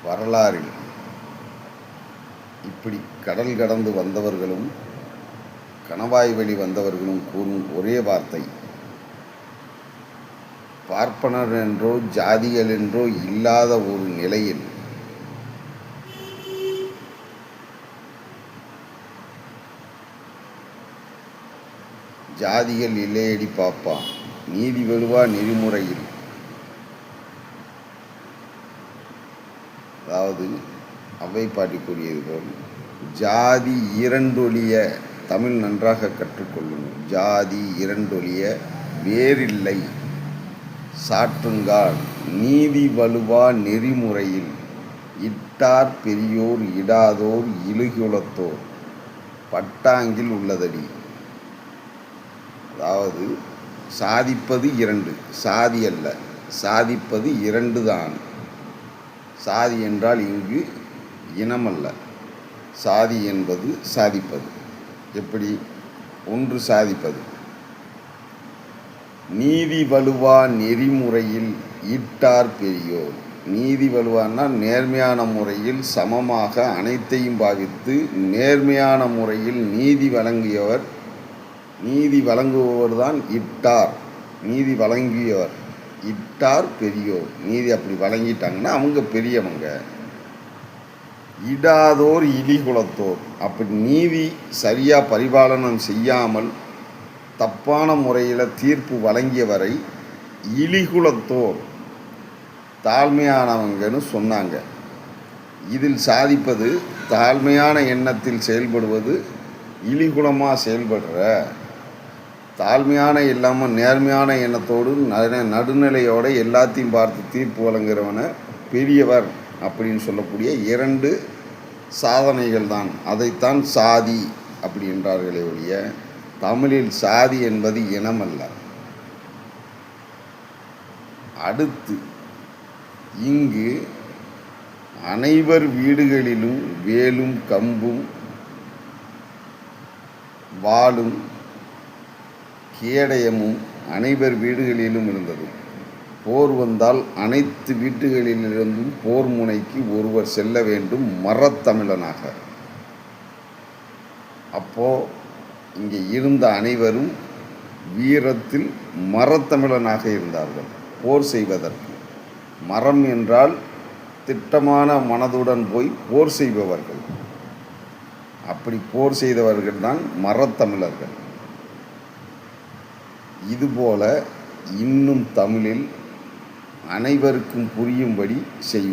வரலாறில் இப்படி கடல் கடந்து வந்தவர்களும் கணவாய் வழி வந்தவர்களும் கூறும் ஒரே வார்த்தை, பார்ப்பனர் என்றோ ஜாதிகள் என்றோ இல்லாத ஒரு நிலையில் ஜாதிகள் இல்லையடி பாப்பா, நீதி வலுவா நெறிமுறையில். அதாவது அவை பாட்டி கூறியது போல், ஜாதி இரண்டொழிய தமிழ் நன்றாக கற்றுக்கொள்ளுங்கள். ஜாதி இரண்டொழிய வேறில்லை சாற்றுங்கால், நீதி வலுவா நெறிமுறையில் இட்டார் பெரியோர் இடாதோர் இழுகுலத்தோர் பட்டாங்கில் உள்ளதடி. அதாவது சாதிப்பது இரண்டு, சாதி அல்ல, சாதிப்பது இரண்டு தான். சாதி என்றால் இங்கு இனமல்ல, சாதி என்பது சாதிப்பது. எப்படி? ஒன்று சாதிப்பது. நீதி வலுவா நெறிமுறையில் இட்டார் பெரியோர். நீதி வலுவானா நேர்மையான முறையில் சமமாக அனைத்தையும் பாவித்து நேர்மையான முறையில் நீதி வழங்கியவர். நீதி வழங்குபவர் தான் இட்டார். நீதி வழங்கியவர் இட்டார் பெரியோர். நீதி அப்படி வழங்கிட்டாங்கன்னா அவங்க பெரியவங்க. இடாதோர் இழிகுலத்தோர். அப்படி நீதி சரியாக பரிபாலனம் செய்யாமல் தப்பான முறையில் தீர்ப்பு வழங்கியவரை இழிகுலத்தோர், தாழ்மையானவங்கன்னு சொன்னாங்க. இதில் சாதிப்பது தாழ்மையான எண்ணத்தில் செயல்படுவது, இழிகுலமாக செயல்படுற தாழ்மையான இல்லாமல் நேர்மையான எண்ணத்தோடு நடுநிலையோடு எல்லாத்தையும் பார்த்து தீர்ப்பு வழங்குகிறவனை பெரியவர் அப்படின்னு சொல்லக்கூடிய இரண்டு சாதனைகள் தான். அதைத்தான் சாதி அப்படி என்றார்களே ஒழிய, தமிழில் சாதி என்பது இனமல்ல. அடுத்து, இங்கு அனைவர் வீடுகளிலும் வேலும் கம்பும் வாளும் கேடயமும் அனைவர் வீடுகளிலும் இருந்தது. போர் வந்தால் அனைத்து வீட்டுகளிலிருந்தும் போர் முனைக்கு ஒருவர் செல்ல வேண்டும், மரத்தமிழனாக. அப்போ இங்கே இருந்த அனைவரும் வீரத்தில் மரத்தமிழனாக இருந்தார்கள். போர் செய்வதற்கு மரம் என்றால் திட்டமான மனதுடன் போய் போர் செய்பவர்கள். அப்படி போர் செய்தவர்கள் தான் மரத்தமிழர்கள். இதுபோல இன்னும் தமிழில் அனைவருக்கும் புரியும்படி செய்வோம்.